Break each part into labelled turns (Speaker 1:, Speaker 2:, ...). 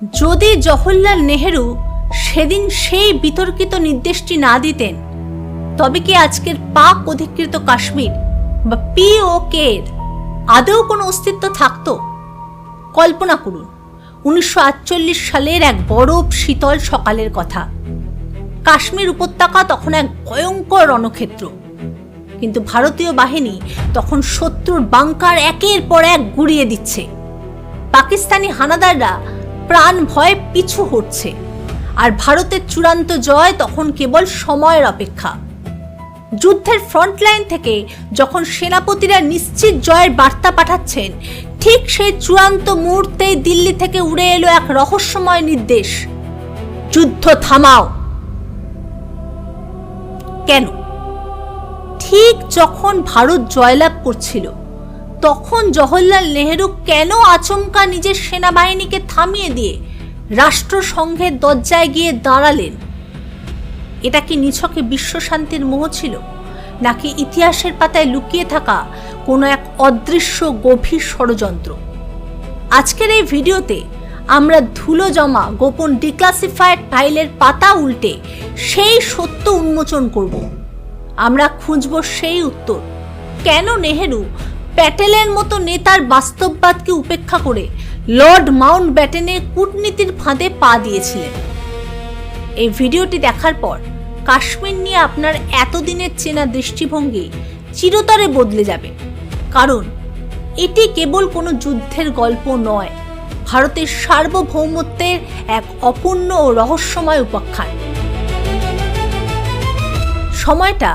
Speaker 1: যদি জওহরলাল নেহেরু সেদিন সেই বিতর্কিত নির্দেশটি না দিতেন, তবে কি আজকের পাক অধিকৃত কাশ্মীর বা POK এর আদৌ কোনো অস্তিত্ব থাকত? কল্পনা করুন 1948 সালের এক বরফ শীতল সকালের কথা। কাশ্মীর উপত্যকা তখন এক ভয়ঙ্কর রণক্ষেত্র, কিন্তু ভারতীয় বাহিনী তখন শত্রুর বাংকার একের পর এক গুড়িয়ে দিচ্ছে। পাকিস্তানি হানাদাররা প্রাণ ভয়ে পিছু হটছে, আর ভারতের চূড়ান্ত জয় তখন কেবল সময়ের অপেক্ষা। যুদ্ধের ফ্রন্টলাইন থেকে যখন সেনাপতিরা নিশ্চিত জয়ের বার্তা পাঠাচ্ছেন, ঠিক সেই চূড়ান্ত মুহূর্তেই দিল্লি থেকে উড়ে এলো এক রহস্যময় নির্দেশ: যুদ্ধ থামাও। কেন? ঠিক যখন ভারত জয়লাভ করছিল, তখন জওহরলাল নেহেরু কেন আচমকা নিজের সেনাবাহিনীকে থামিয়ে দিয়ে রাষ্ট্রসংঘের দরজায় গিয়ে দাঁড়ালেন? এটা কি নিছকে বিশ্ব শান্তির মোহ ছিল, নাকি ইতিহাসের পাতায় লুকিয়ে থাকা কোনো এক অদৃশ্য গভীর ষড়যন্ত্র? আজকের এই ভিডিওতে আমরা ধুলো জমা গোপন ডিক্লাসিফাইড ফাইলের পাতা উল্টে সেই সত্য উন্মোচন করব। আমরা খুঁজব সেই উত্তর, কেন নেহেরু প্যাটেলের মতো নেতার বাস্তববাদকে উপেক্ষা করে লর্ড মাউন্টব্যাটেনের কূটনীতির ফাঁদে পা দিয়েছিলেন। এই ভিডিওটি দেখার পর কাশ্মীর নিয়ে আপনার এতদিনের চেনা দৃষ্টিভঙ্গি চিরতরে বদলে যাবে, কারণ এটি কেবল কোনো যুদ্ধের গল্প নয়, ভারতের সার্বভৌমত্বের এক অপূর্ণ ও রহস্যময় উপাখ্যান। সময়টা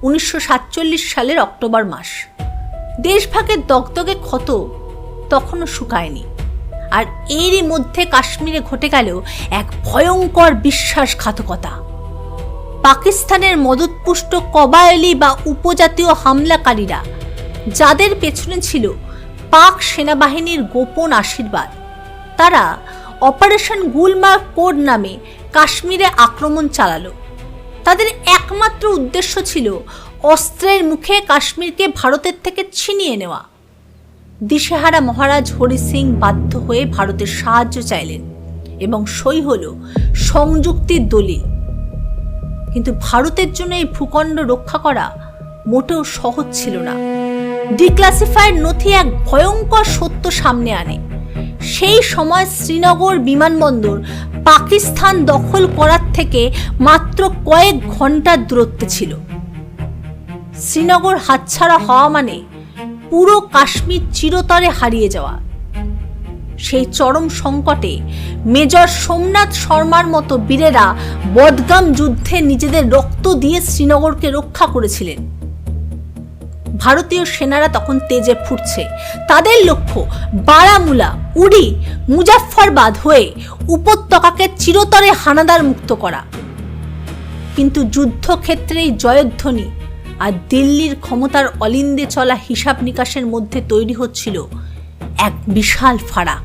Speaker 1: 1947 সালের অক্টোবর মাস। দেশভাগের দগদগে ক্ষত তখনও শুকায়নি, আর এরই মধ্যে কাশ্মীরে ঘটে গেল এক ভয়ঙ্কর বিশ্বাসঘাতকতা। পাকিস্তানের মদতপুষ্ট কবায়লি বা উপজাতীয় হামলাকারীরা, যাদের পেছনে ছিল পাক সেনাবাহিনীর গোপন আশীর্বাদ, তারা অপারেশন গুলমার্গ কোড নামে কাশ্মীরে আক্রমণ চালালো। তাদের একমাত্র উদ্দেশ্য ছিল অস্ত্রের মুখে কাশ্মীরকে ভারতের থেকে ছিনিয়ে নেওয়া। দিশেহারা মহারাজ হরি সিং বাধ্য হয়ে ভারতের সাহায্য চাইলেন এবং সই হল সংযুক্তির দলিল। কিন্তু ভারতের জন্য এই ভূখণ্ড রক্ষা করা মোটেও সহজ ছিল না। ডিক্লাসিফাইড নথি এক ভয়ঙ্কর সত্য সামনে আনে। সেই সময় শ্রীনগর বিমানবন্দর পাকিস্তান দখল করার থেকে মাত্র কয়েক ঘন্টার দূরত্বে ছিল। শ্রীনগর হাতছাড়া হওয়া মানে পুরো কাশ্মীর চিরতরে হারিয়ে যাওয়া। সেই চরম সংকটে মেজর সোমনাথ শর্মার মতো বীরেরা বদগাম যুদ্ধে নিজেদের রক্ত দিয়ে শ্রীনগরকে রক্ষা করেছিলেন। ভারতীয় সেনারা তখন তেজে ফুটছে। তাদের লক্ষ্য বারামুলা, উরি, মুজাফফরবাদ হয়ে উপত্যকাকে চিরতরে হানাদার মুক্ত করা। কিন্তু যুদ্ধক্ষেত্রেই জয়ধ্বনি আর দিল্লির ক্ষমতার অলিন্দে চলা হিসাব নিকাশের মধ্যে তৈরি হচ্ছিল এক বিশাল ফারাক।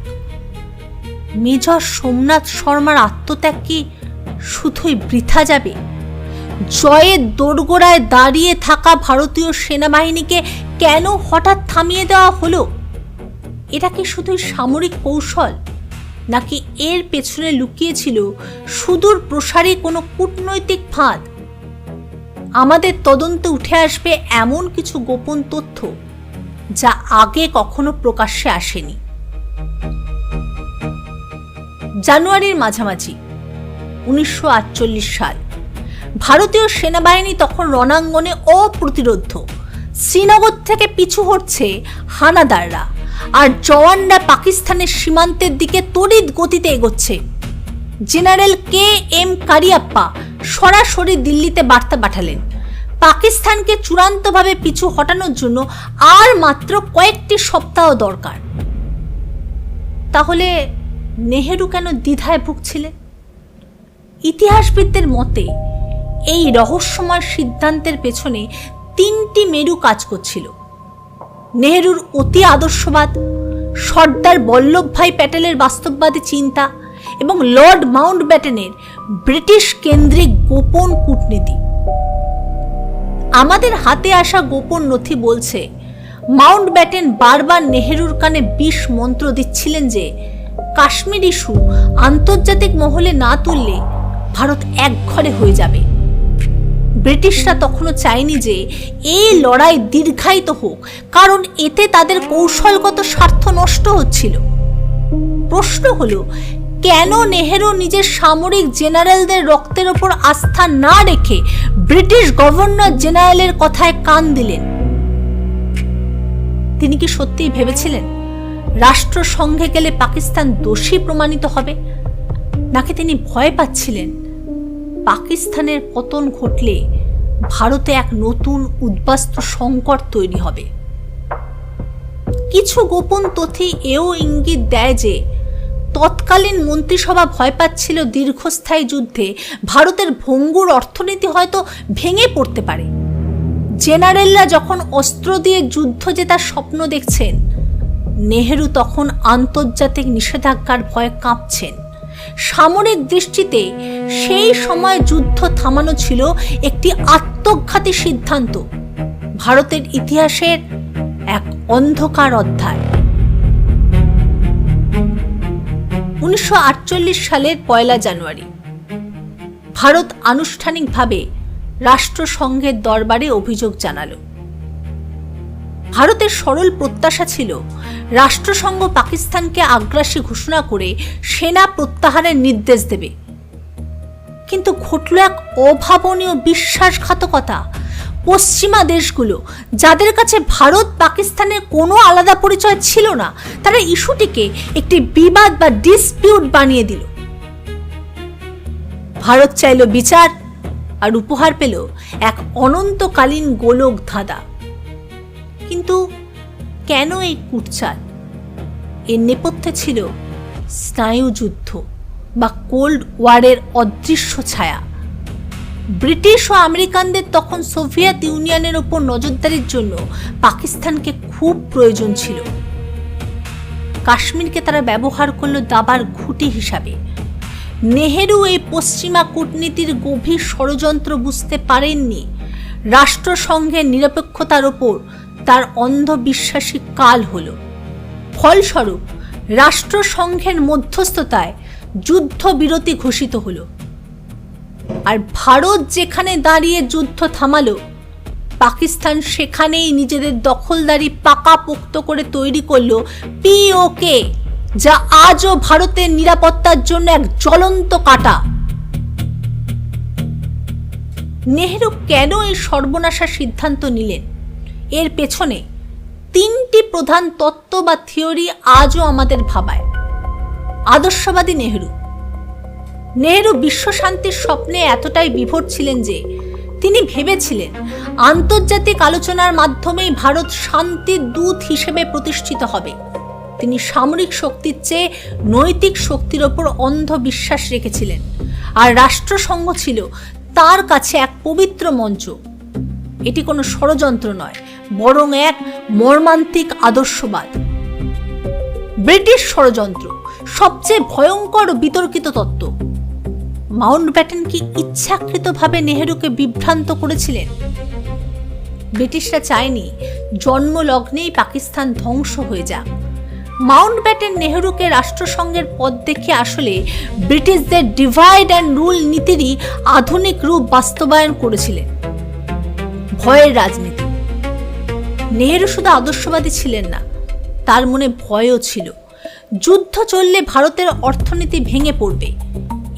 Speaker 1: মেজর সোমনাথ শর্মার আত্মত্যাগ কি শুধুই বৃথা যাবে? জয়ের দোরগোড়ায় দাঁড়িয়ে থাকা ভারতীয় সেনাবাহিনীকে কেন হঠাৎ থামিয়ে দেওয়া হলো? এটা কি শুধুই সামরিক কৌশল, নাকি এর পেছনে লুকিয়েছিল সুদূর প্রসারী কোনো কূটনৈতিক ফাঁদ? আমাদের তদন্তে উঠে আসবে এমন কিছু গোপন তথ্য যা আগে কখনো প্রকাশ্যে আসেনি। জানুয়ারির মাঝামাঝি 1948 সাল। ভারতীয় সেনাবাহিনী তখন রণাঙ্গনে অপ্রতিরোধ্য। শ্রীনগর থেকে পিছু হটছে হানাদাররা, আর জওয়ানরা পাকিস্তানের সীমান্তের দিকে তড়িৎ গতিতে এগোচ্ছে। জেনারেল KM কারিয়াপ্পা সরাসরি দিল্লিতে বার্তা পাঠালেন, পাকিস্তানকে চূড়ান্তভাবে পিছু হটানোর জন্য আর মাত্র কয়েকটি সপ্তাহ দরকার। তাহলে নেহেরু কেন দ্বিধায় ভুগছিলেন? ইতিহাসবিদদের মতে এই রহস্যময় সিদ্ধান্তের পেছনে তিনটি মেরু কাজ করছিল: নেহেরুর অতি আদর্শবাদ, সর্দার বল্লভভাই প্যাটেলের বাস্তববাদী চিন্তা এবং লর্ড মাউন্টব্যাটেনের ব্রিটিশ কেন্দ্রিক গোপন কূটনীতি। আমাদের হাতে আসা গোপন নথি বলছে, মাউন্টব্যাটেন বারবার নেহেরুর কানে বিষ মন্ত্র দিচ্ছিলেন যে কাশ্মীর ইস্যু আন্তর্জাতিক মহলে না তুললে ভারত একঘরে হয়ে যাবে। ব্রিটিশরা তখনও চায়নি যে এই লড়াই দীর্ঘায়িত হোক, কারণ এতে তাদের কৌশলগত স্বার্থ নষ্ট হচ্ছিল। প্রশ্ন হলো, কেন নেহেরু নিজের সামরিক জেনারেলদের রক্তের ওপর আস্থা না রেখে ব্রিটিশ গভর্নর জেনারেলের কথায় কান দিলেন? তিনি কি সত্যিই ভেবেছিলেন রাষ্ট্রসংঘে গেলে পাকিস্তান দোষী প্রমাণিত হবে, নাকি তিনি ভয় পাচ্ছিলেন পাকিস্তানের পতন ঘটলে ভারতে এক নতুন উদ্বাস্তু সংকট তৈরি হবে? কিছু গোপন তথ্য এও ইঙ্গিত দেয় যে তৎকালীন মন্ত্রিসভা ভয় পাচ্ছিল দীর্ঘস্থায়ী যুদ্ধে ভারতের ভঙ্গুর অর্থনীতি হয়তো ভেঙে পড়তে পারে। জেনারেলরা যখন অস্ত্র দিয়ে যুদ্ধ জেতার স্বপ্ন দেখছেন, নেহেরু তখন আন্তর্জাতিক নিষেধাজ্ঞার ভয়ে কাঁপছেন। সামরিক দৃষ্টিতে সেই সময় যুদ্ধ থামানো ছিল একটি আত্মঘাতী সিদ্ধান্ত, ভারতের ইতিহাসের এক অন্ধকার অধ্যায়। 1948 সালের 1 জানুয়ারি ভারত আনুষ্ঠানিকভাবে রাষ্ট্রসংঘের দরবারে অভিযোগ জানালো। ভারতের সরল প্রত্যাশা ছিল রাষ্ট্রসংঘ পাকিস্তানকে আগ্রাসী ঘোষণা করে সেনা প্রত্যাহারের নির্দেশ দেবে, কিন্তু ঘটল এক অভাবনীয় বিশ্বাসঘাতকতা। পশ্চিমা দেশগুলো, যাদের কাছে ভারত পাকিস্তানের কোনো আলাদা পরিচয় ছিল না, তারা ইস্যুটিকে একটি বিবাদ বা ডিসপিউট বানিয়ে দিল। ভারত চাইল বিচার আর উপহার পেল এক অনন্তকালীন গোলক ধাঁধা। কিন্তু কেন এই কুটচাল? এর নেপথ্যে ছিল স্নায়ুযুদ্ধ বা কোল্ড ওয়ারের অদৃশ্য ছায়া। ব্রিটিশ ও আমেরিকানদের তখন সোভিয়েত ইউনিয়নের ওপর নজরদারির জন্য পাকিস্তানকে খুব প্রয়োজন ছিল। কাশ্মীরকে তারা ব্যবহার করল দাবার ঘুঁটি হিসাবে। নেহেরু এই পশ্চিমা কূটনীতির গভীর ষড়যন্ত্র বুঝতে পারেননি। রাষ্ট্রসংঘের নিরপেক্ষতার ওপর তার অন্ধবিশ্বাসী কাল হল। ফলস্বরূপ রাষ্ট্রসংঘের মধ্যস্থতায় যুদ্ধবিরতি ঘোষিত হলো। আর ভারত যেখানে দাঁড়িয়ে যুদ্ধ থামালো, পাকিস্তান সেখানেই নিজেদের দখলদারি পাকাপোক্ত করে তৈরি করলো পিওকে, যা আজও ভারতের নিরাপত্তার জন্য এক জ্বলন্ত কাঁটা। নেহেরু কেন এই সর্বনাশা সিদ্ধান্ত নিলেন? এর পেছনে 3টি প্রধান তত্ত্ব বা থিওরি আজও আমাদের ভাবায়। আদর্শবাদী নেহেরু বিশ্বশান্তির স্বপ্নে এতটাই বিভোর ছিলেন যে তিনি ভেবেছিলেন আন্তর্জাতিক আলোচনার মাধ্যমেই ভারত শান্তির দূত হিসেবে প্রতিষ্ঠিত হবে। তিনি সামরিক শক্তির চেয়ে নৈতিক শক্তির ওপর অন্ধ বিশ্বাস রেখেছিলেন, আর রাষ্ট্রসংঘ ছিল তার কাছে এক পবিত্র মঞ্চ। এটি কোনো ষড়যন্ত্র নয়, বরং এক মর্মান্তিক আদর্শবাদ। ব্রিটিশ ষড়যন্ত্র সবচেয়ে ভয়ঙ্কর ও বিতর্কিত তত্ত্ব। মাউন্টব্যাটেন কি ইচ্ছাকৃতভাবে নেহেরুকে বিভ্রান্ত করেছিলেন? ব্রিটিশরা চায়নি জন্মলগ্নেই পাকিস্তান ধ্বংস হয়ে যাক। মাউন্টব্যাটেন নেহেরুকে রাষ্ট্রসংঘের পদ দেখে আসলে ব্রিটিশদের ডিভাইড অ্যান্ড রুল নীতিরই আধুনিক রূপ বাস্তবায়ন করেছিলেন। ভয়ের রাজনীতি। নেহেরু শুধু আদর্শবাদী ছিলেন না, তার মনে ভয়ও ছিল। যুদ্ধ চললে ভারতের অর্থনীতি ভেঙে পড়বে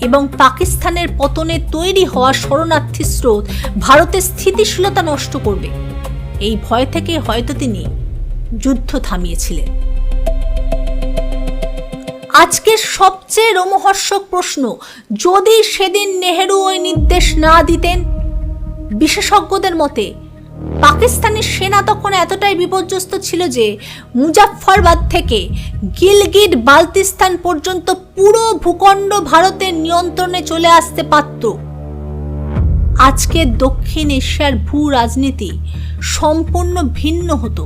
Speaker 1: এবং পাকিস্তানের পতনে তৈরি হওয়া শরণার্থী স্রোত ভারতের স্থিতিশীলতা নষ্ট করবে। এই ভয় থেকে হয়তো তিনি যুদ্ধ থামিয়েছিলেন। আজকের সবচেয়ে রোমহর্ষক প্রশ্ন, যদি সেদিন নেহেরু ওই নির্দেশ না দিতেন? বিশেষজ্ঞদের মতে পাকিস্তানের সেনা তখন এতটাই বিপর্যস্ত ছিল যে মুজাফফরবাদ থেকে গিলগিট বালতিস্তান পর্যন্ত পুরো ভূখণ্ড ভারতের নিয়ন্ত্রণে চলে আসতে পারত। আজকের দক্ষিণ এশিয়ার ভূ রাজনীতি সম্পূর্ণ ভিন্ন হতো।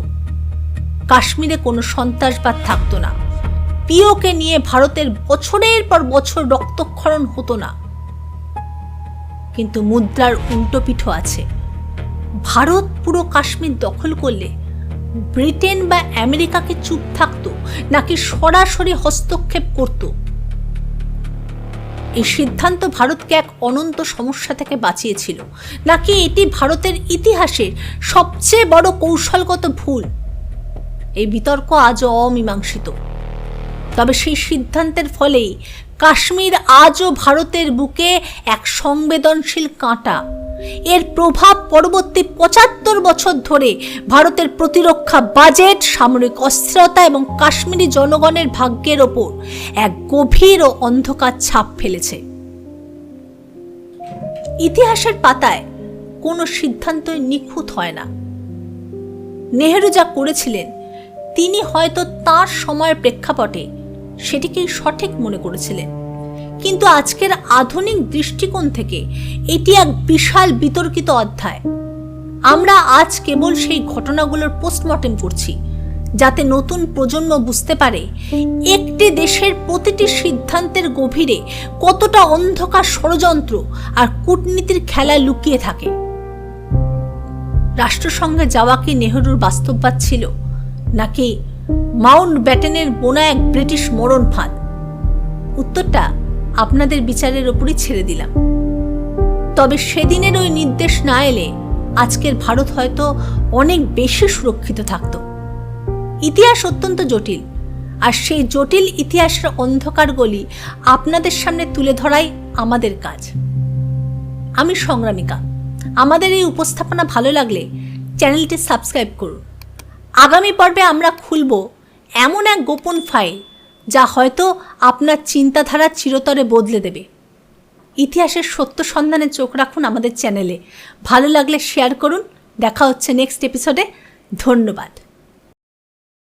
Speaker 1: কাশ্মীরে কোনো সন্ত্রাসবাদ থাকতো না। পিওকে নিয়ে ভারতের বছরের পর বছর রক্তক্ষরণ হতো না। কিন্তু মুদ্রার উল্টো পিঠও আছে। ভারত পুরো কাশ্মীর দখল করলে ব্রিটেন বা আমেরিকাকে চুপ থাকত নাকি সরাসরি হস্তক্ষেপ করত। এই সিদ্ধান্ত ভারতকে এক অনন্ত সমস্যা থেকে বাঁচিয়েছিল, নাকি এটি ভারতের ইতিহাসের সবচেয়ে বড় কৌশলগত ভুল? এই বিতর্ক আজও অমীমাংসিত। তবে সেই সিদ্ধান্তের ফলেই কাশ্মীর আজও ভারতের বুকে এক সংবেদনশীল কাঁটা। এর প্রভাব পরবর্তী ৭৫ বছর ধরে ভারতের প্রতিরক্ষা বাজেট, সামরিক অস্থিরতা এবং কাশ্মীরি জনগণের ভাগ্যের ওপর এক গভীর ও অন্ধকার ছাপ ফেলেছে। ইতিহাসের পাতায় কোনো সিদ্ধান্তই নিখুঁত হয় না। নেহেরু যা করেছিলেন তিনি হয়তো তার সময়ের প্রেক্ষাপটে সেটিকেই সঠিক মনে করেছিলেন, কিন্তু আজকের আধুনিক দৃষ্টিকোণ থেকে এটি এক বিশাল বিতর্কিত অধ্যায়। আমরা আজ কেবল সেই ঘটনাগুলোর পোস্টমর্টেম করছি, যাতে নতুন প্রজন্ম বুঝতে পারে একটি দেশের প্রতিটি সিদ্ধান্তের গভীরে কতটা অন্ধকার ষড়যন্ত্র আর কূটনীতির খেলা লুকিয়ে থাকে। রাষ্ট্রসংঘে যাওয়া কি নেহেরুর বাস্তববাদ ছিল, নাকি মাউন্ট ব্যাটেনের বোনা এক ব্রিটিশ মরণ ফাঁদ? উত্তরটা আপনাদের বিচারের ওপরই ছেড়ে দিলাম। তবে সেদিনের ওই নির্দেশ না এলে আজকের ভারত হয়তো অনেক বেশি সুরক্ষিত থাকত। ইতিহাস অত্যন্ত জটিল, আর সেই জটিল ইতিহাসের অন্ধকার গলি আপনাদের সামনে তুলে ধরাই আমাদের কাজ। আমি সংগ্রামিকা। আমাদের এই উপস্থাপনা ভালো লাগলে চ্যানেলটি সাবস্ক্রাইব করুন। আগামী পর্বে আমরা খুলব এমন এক গোপন ফাইল যা হয়তো আপনার চিন্তাধারা চিরতরে বদলে দেবে। ইতিহাসের সত্য সন্ধানে চোখ রাখুন আমাদের চ্যানেলে। ভালো লাগলে শেয়ার করুন। দেখা হচ্ছে নেক্সট এপিসোডে। ধন্যবাদ।